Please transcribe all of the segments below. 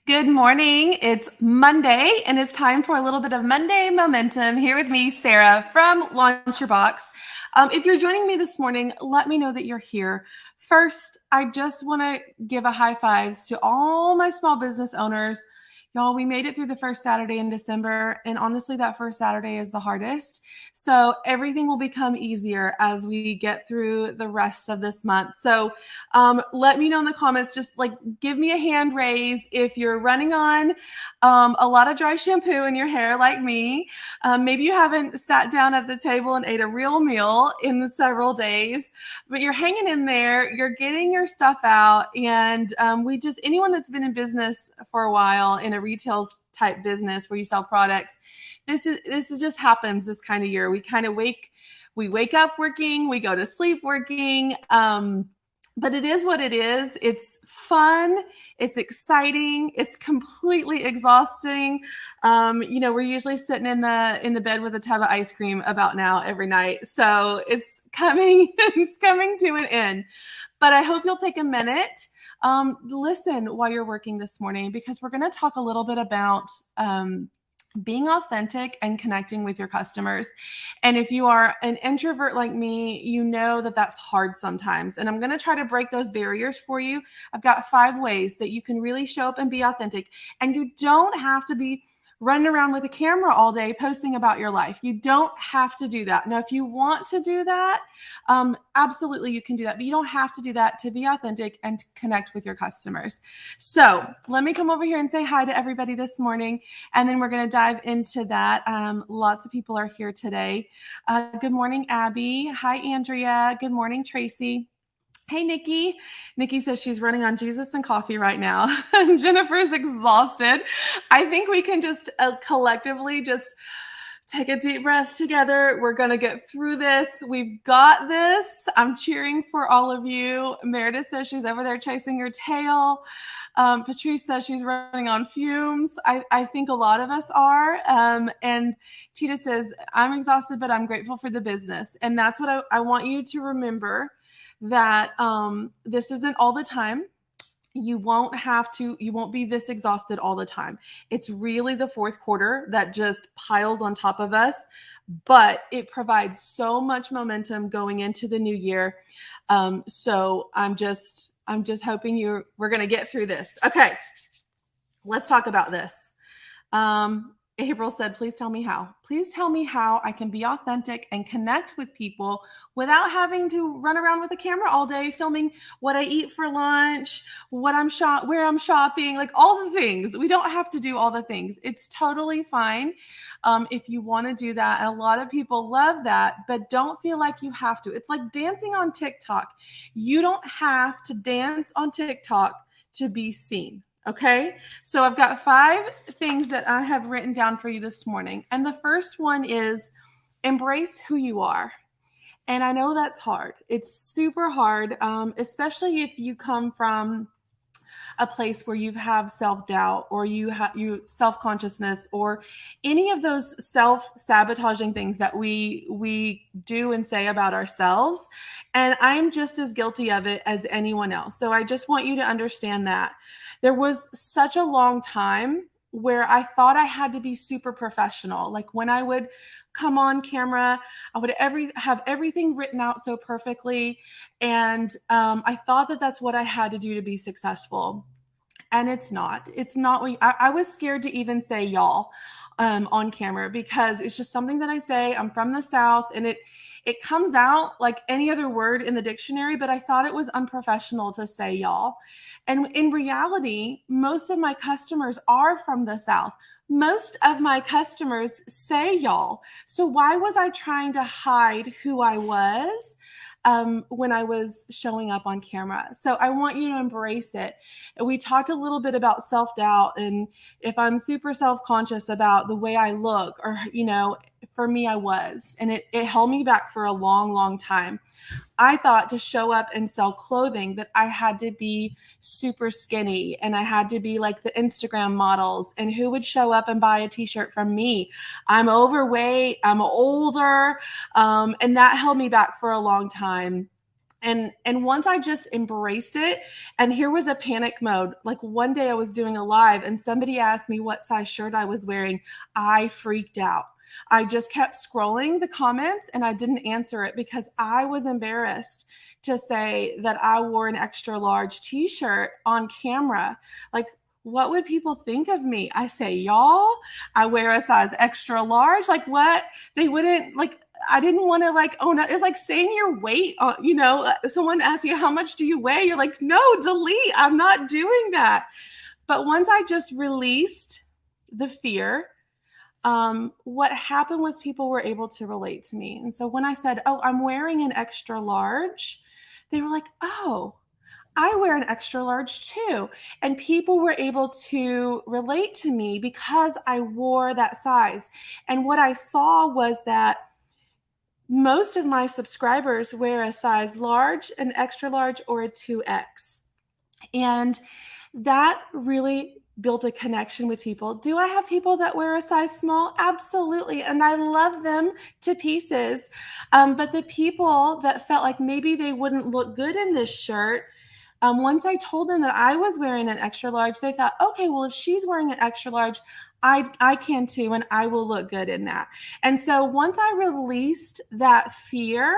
Good morning. It's Monday, and it's time for a little bit of Monday momentum here with me, Sarah from Launch Your Box. If you're joining me this morning, let me know that you're here. First, I just want to give a high fives to all my small business owners. Y'all, we made it through the first Saturday in December, and honestly, that first Saturday is the hardest. So everything will become easier as we get through the rest of this month. So let me know in the comments, just like give me a hand raise if you're running on a lot of dry shampoo in your hair like me. Maybe you haven't sat down at the table and ate a real meal in several days, but you're hanging in there, you're getting your stuff out. And anyone that's been in business for a while in a retail type business where you sell products, this is just happens this kind of year. We wake up working, we go to sleep working. But it is what it is. It's fun. It's exciting. It's completely exhausting. We're usually sitting in the bed with a tub of ice cream about now every night. So it's coming, it's coming to an end. But I hope you'll take a minute, listen while you're working this morning, because we're going to talk a little bit about being authentic and connecting with your customers. And if you are an introvert like me, you know that that's hard sometimes. And I'm going to try to break those barriers for you. I've got 5 ways that you can really show up and be authentic. And you don't have to be running around with a camera all day posting about your life. You don't have to do that. Now, if you want to do that, absolutely you can do that, but you don't have to do that to be authentic and to connect with your customers. So let me come over here and say hi to everybody this morning, and then we're going to dive into that. Lots of people are here today. Good morning, Abby. Hi, Andrea. Good morning, Tracy. Hey, Nikki. Nikki says she's running on Jesus and coffee right now. Jennifer's exhausted. I think we can just collectively just take a deep breath together. We're going to get through this. We've got this. I'm cheering for all of you. Meredith says she's over there chasing her tail. Patrice says she's running on fumes. I think a lot of us are. And Tita says, I'm exhausted, but I'm grateful for the business. And that's what I want you to remember, that this isn't all the time. You won't be this exhausted all the time. It's really the fourth quarter that just piles on top of us, but it provides so much momentum going into the new year. So I'm just hoping we're going to get through this. Okay. Let's talk about this. April said, please tell me how. Please tell me how I can be authentic and connect with people without having to run around with a camera all day filming what I eat for lunch, where I'm shopping, like all the things. We don't have to do all the things. It's totally fine if you want to do that. And a lot of people love that, but don't feel like you have to. It's like dancing on TikTok. You don't have to dance on TikTok to be seen. Okay, so I've got 5 things that I have written down for you this morning. And the first one is embrace who you are. And I know that's hard. It's super hard, especially if you come from a place where you have self-doubt, or you self-consciousness, or any of those self-sabotaging things that we do and say about ourselves. And I'm just as guilty of it as anyone else. So I just want you to understand that. There was such a long time where I thought I had to be super professional. Like when I would come on camera, I would have everything written out so perfectly. And I thought that that's what I had to do to be successful. And it's not. I was scared to even say y'all on camera, because it's just something that I say. I'm from the South, and it comes out like any other word in the dictionary, but I thought it was unprofessional to say y'all. And in reality, most of my customers are from the South. Most of my customers say y'all. So why was I trying to hide who I was when I was showing up on camera? So I want you to embrace it. We talked a little bit about self-doubt, and if I'm super self-conscious about the way I look, or, for me, I was, and it held me back for a long, long time. I thought to show up and sell clothing that I had to be super skinny, and I had to be like the Instagram models, and who would show up and buy a t-shirt from me? I'm overweight, I'm older, and that held me back for a long time. And once I just embraced it, and here was a panic mode. Like one day I was doing a live and somebody asked me what size shirt I was wearing. I freaked out. I just kept scrolling the comments and I didn't answer it because I was embarrassed to say that I wore an extra large t-shirt on camera. Like, what would people think of me? I say, y'all, I wear a size extra large. Like, what? They wouldn't, like, I didn't want to like own it. It's like saying your weight. Someone asks you, how much do you weigh? You're like, no, delete. I'm not doing that. But once I just released the fear, what happened was people were able to relate to me. And so when I said, oh, I'm wearing an extra large, they were like, oh, I wear an extra large too. And people were able to relate to me because I wore that size. And what I saw was that most of my subscribers wear a size large, an extra large, or a 2X. And that really built a connection with people. Do I have people that wear a size small? Absolutely. And I love them to pieces. But the people that felt like maybe they wouldn't look good in this shirt, once I told them that I was wearing an extra large, they thought, okay, well, if she's wearing an extra large, I can too, and I will look good in that. And so once I released that fear,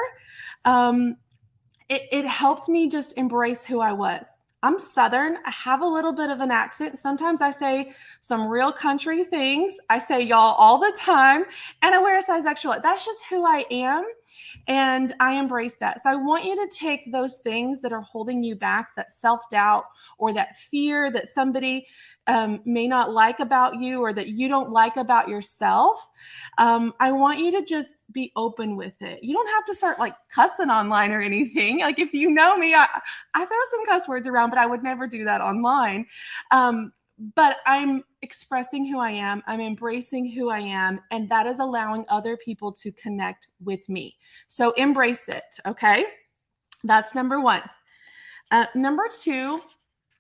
it helped me just embrace who I was. I'm Southern. I have a little bit of an accent. Sometimes I say some real country things. I say y'all all the time, and I wear a size extra large. That's just who I am, and I embrace that. So I want you to take those things that are holding you back, that self-doubt or that fear that somebody may not like about you or that you don't like about yourself. I want you to just be open with it. You don't have to start like cussing online or anything. Like if you know me, I throw some cuss words around, but I would never do that online. But I'm expressing who I am. I'm embracing who I am. And that is allowing other people to connect with me. So embrace it. Okay. That's number one. Number two,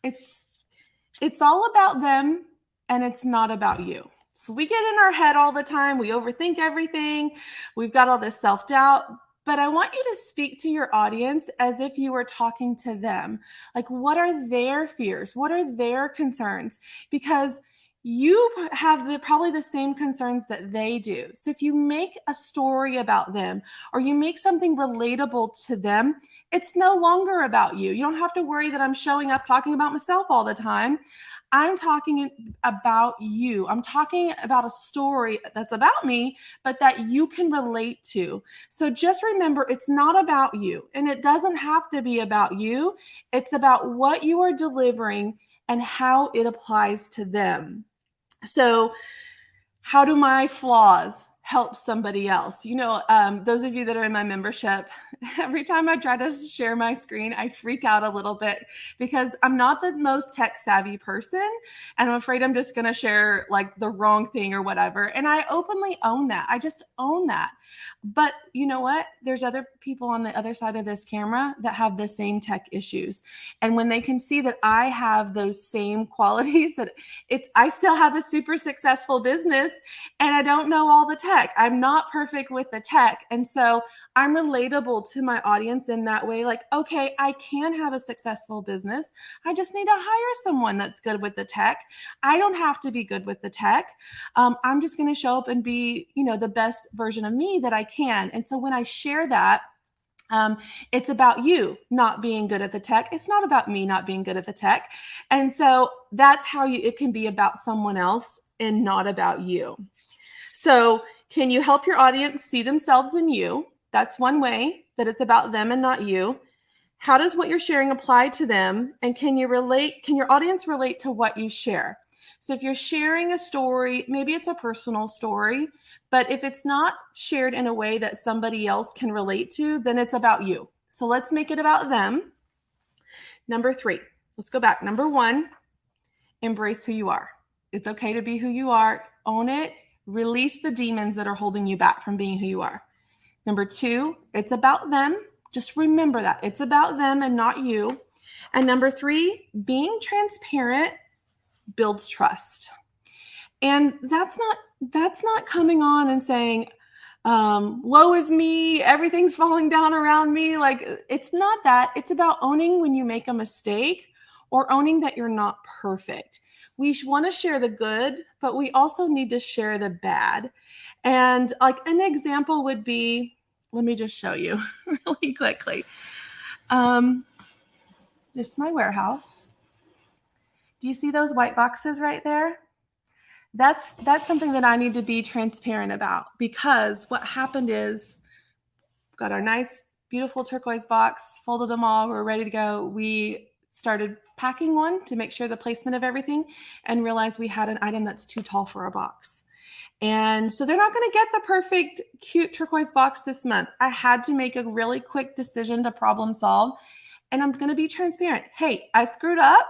it's all about them and it's not about you. So we get in our head all the time. We overthink everything. We've got all this self-doubt. But I want you to speak to your audience as if you were talking to them. Like, what are their fears? What are their concerns? Because you have probably the same concerns that they do. So if you make a story about them or you make something relatable to them, it's no longer about you. You don't have to worry that I'm showing up talking about myself all the time. I'm talking about you. I'm talking about a story that's about me, but that you can relate to. So just remember, it's not about you, and it doesn't have to be about you. It's about what you are delivering and how it applies to them. So how do my flaws help somebody else? Those of you that are in my membership, every time I try to share my screen, I freak out a little bit because I'm not the most tech savvy person. And I'm afraid I'm just going to share like the wrong thing or whatever. And I openly own that. I just own that. But you know what? There's other people on the other side of this camera that have the same tech issues. And when they can see that I have those same qualities, that I still have a super successful business and I don't know all the tech. I'm not perfect with the tech. And so I'm relatable to my audience in that way. Like, okay, I can have a successful business. I just need to hire someone that's good with the tech. I don't have to be good with the tech. I'm just going to show up and be, the best version of me that I can. And so when I share that, it's about you not being good at the tech. It's not about me not being good at the tech. And so that's how it can be about someone else and not about you. So can you help your audience see themselves in you? That's one way that it's about them and not you. How does what you're sharing apply to them? And can your audience relate to what you share? So if you're sharing a story, maybe it's a personal story, but if it's not shared in a way that somebody else can relate to, then it's about you. So let's make it about them. Number 3, let's go back. Number 1, embrace who you are. It's okay to be who you are. Own it. Release the demons that are holding you back from being who you are. Number 2, it's about them. Just remember that. It's about them and not you. And number 3, being transparent builds trust. And that's not coming on and saying, woe is me, everything's falling down around me. Like, it's not that. It's about owning when you make a mistake or owning that you're not perfect. We want to share the good, but we also need to share the bad. And like an example would be, let me just show you really quickly. This is my warehouse. Do you see those white boxes right there? That's something that I need to be transparent about, because what happened is, got our nice, beautiful turquoise box, folded them all, we're ready to go. We started packing one to make sure the placement of everything, and realized we had an item that's too tall for a box. And so they're not going to get the perfect, cute turquoise box this month. I had to make a really quick decision to problem solve. And I'm going to be transparent. Hey, I screwed up.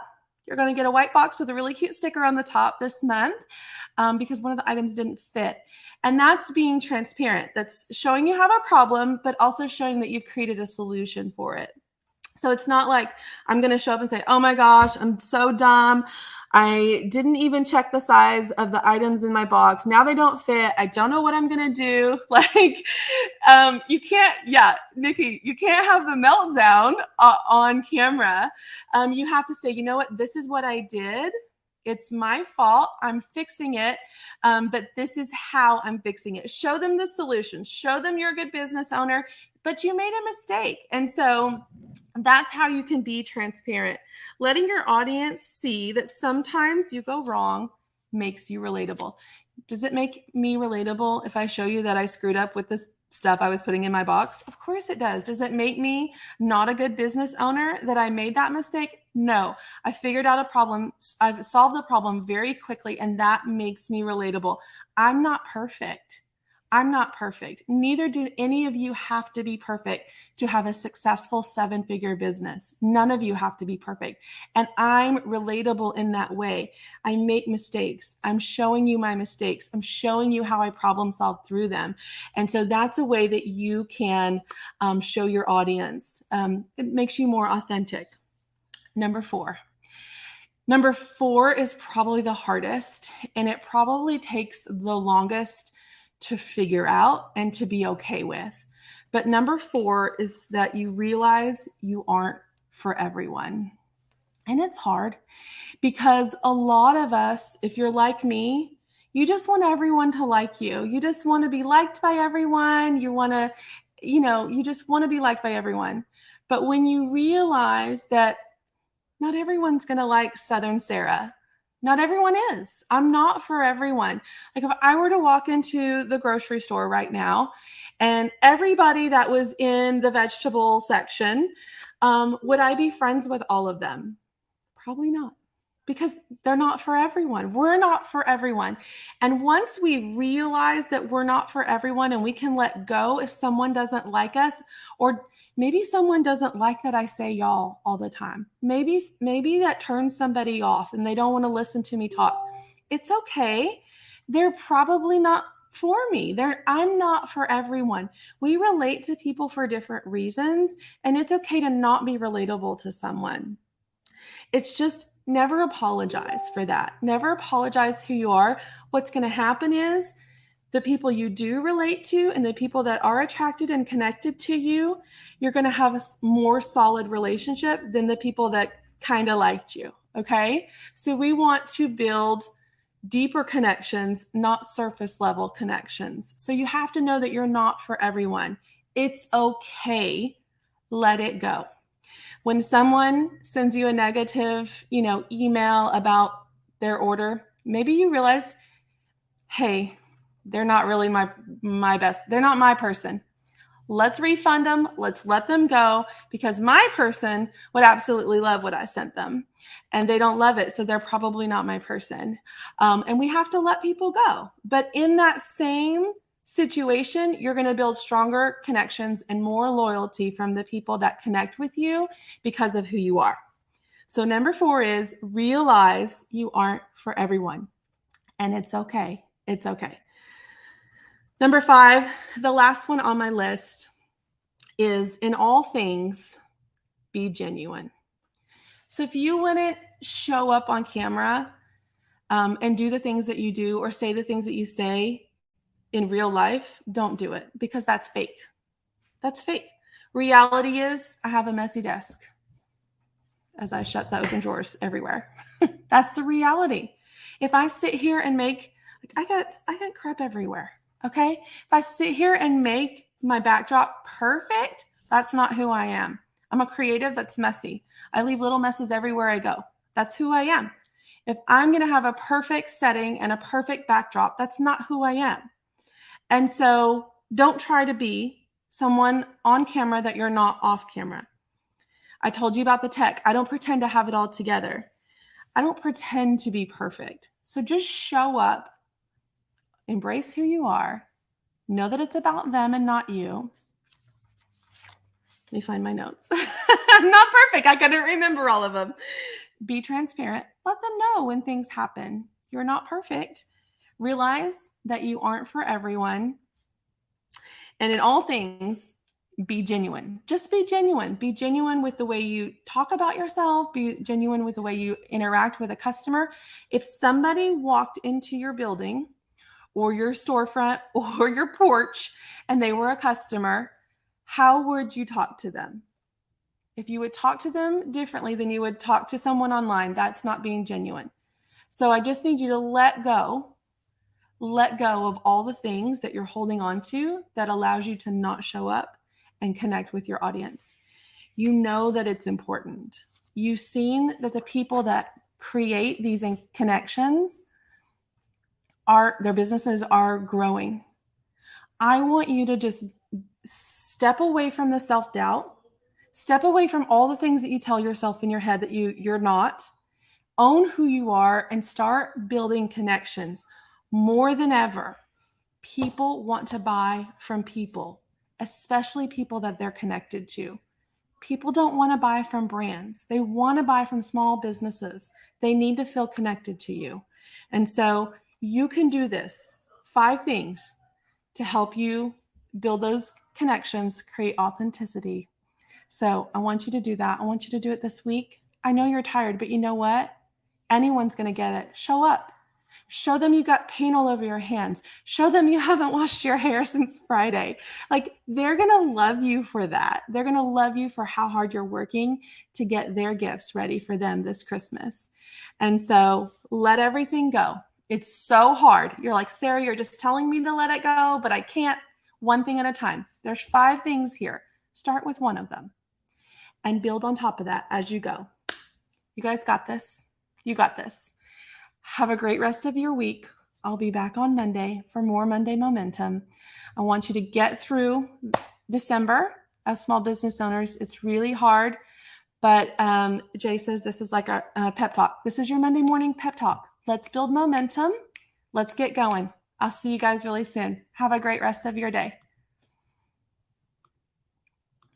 You're going to get a white box with a really cute sticker on the top this month because one of the items didn't fit. And that's being transparent. That's showing you have a problem, but also showing that you've created a solution for it. So it's not like I'm going to show up and say, oh my gosh, I'm so dumb. I didn't even check the size of the items in my box. Now they don't fit. I don't know what I'm going to do. Like, you can't, Nikki, you can't have the meltdown on camera. You have to say, you know what? This is what I did. It's my fault. I'm fixing it. But this is how I'm fixing it. Show them the solution. Show them you're a good business owner, but you made a mistake. And so that's how you can be transparent. Letting your audience see that sometimes you go wrong makes you relatable. Does it make me relatable if I show you that I screwed up with this stuff I was putting in my box? Of course it does. Does it make me not a good business owner that I made that mistake? No. I figured out a problem. I've solved the problem very quickly, and that makes me relatable. I'm not perfect. I'm not perfect. Neither do any of you have to be perfect to have a successful 7-figure business. None of you have to be perfect. And I'm relatable in that way. I make mistakes. I'm showing you my mistakes. I'm showing you how I problem solve through them. And so that's a way that you can show your audience. It makes you more authentic. Number 4. Number 4 is probably the hardest, and it probably takes the longest to figure out and to be okay with. But number 4 is that you realize you aren't for everyone. And it's hard because a lot of us, if you're like me, you just want everyone to like you. You just want to be liked by everyone. You want to, you just want to be liked by everyone. But when you realize that not everyone's going to like Southern Sarah, not everyone is. I'm not for everyone. Like if I were to walk into the grocery store right now and everybody that was in the vegetable section, would I be friends with all of them? Probably not, because they're not for everyone. We're not for everyone. And once we realize that we're not for everyone and we can let go if someone doesn't like us, or maybe someone doesn't like that I say y'all all the time. Maybe that turns somebody off and they don't want to listen to me talk. It's okay. They're probably not for me. I'm not for everyone. We relate to people for different reasons, and it's okay to not be relatable to someone. It's just never apologize for that. Never apologize who you are. What's going to happen is the people you do relate to and the people that are attracted and connected to you, you're going to have a more solid relationship than the people that kind of liked you. Okay. So we want to build deeper connections, not surface level connections. So you have to know that you're not for everyone. It's okay. Let it go. When someone sends you a negative, email about their order, maybe you realize, hey, they're not really my best. They're not my person. Let's refund them. Let's let them go, because my person would absolutely love what I sent them and they don't love it. So they're probably not my person. And we have to let people go. But in that same situation, you're going to build stronger connections and more loyalty from the people that connect with you because of who you are. So number 4 is realize you aren't for everyone, and it's okay. It's okay. Number 5, the last one on my list, is in all things, be genuine. So if you wouldn't show up on camera and do the things that you do or say the things that you say in real life, don't do it because that's fake. That's fake. Reality is I have a messy desk as I shut the open drawers everywhere. That's the reality. If I sit here and make, like, I got crap everywhere. Okay. If I sit here and make my backdrop perfect, that's not who I am. I'm a creative that's messy. I leave little messes everywhere I go. That's who I am. If I'm going to have a perfect setting and a perfect backdrop, that's not who I am. And so don't try to be someone on camera that you're not off camera. I told you about the tech. I don't pretend to have it all together. I don't pretend to be perfect. So just show up, embrace who you are, know that it's about them and not you. Let me find my notes. I'm not perfect. I couldn't remember all of them. Be transparent. Let them know when things happen. You're not perfect. Realize that you aren't for everyone. And in all things, be genuine. Just be genuine. Be genuine with the way you talk about yourself. Be genuine with the way you interact with a customer. If somebody walked into your building or your storefront or your porch and they were a customer, how would you talk to them? If you would talk to them differently than you would talk to someone online, that's not being genuine. So I just need you to let go of all the things that you're holding on to that allows you to not show up and connect with your audience. You know that it's important. You've seen that the people that create these connections their businesses are growing. I want you to just step away from the self-doubt, step away from all the things that you tell yourself in your head that you're not. Own who you are and start building connections. More than ever, people want to buy from people, especially people that they're connected to. People don't want to buy from brands. They want to buy from small businesses. They need to feel connected to you. And so you can do this. 5 things to help you build those connections, create authenticity. So I want you to do that. I want you to do it this week. I know you're tired, but you know what? Anyone's going to get it. Show up. Show them you got paint all over your hands. Show them you haven't washed your hair since Friday. Like, they're going to love you for that. They're going to love you for how hard you're working to get their gifts ready for them this Christmas. And so let everything go. It's so hard. You're like, Sarah, you're just telling me to let it go, but I can't. One thing at a time. There's 5 things here. Start with one of them and build on top of that as you go. You guys got this. You got this. Have a great rest of your week. I'll be back on Monday for more Monday Momentum. I want you to get through December as small business owners. It's really hard, but Jay says this is like a pep talk. This is your Monday morning pep talk. Let's build momentum. Let's get going. I'll see you guys really soon. Have a great rest of your day.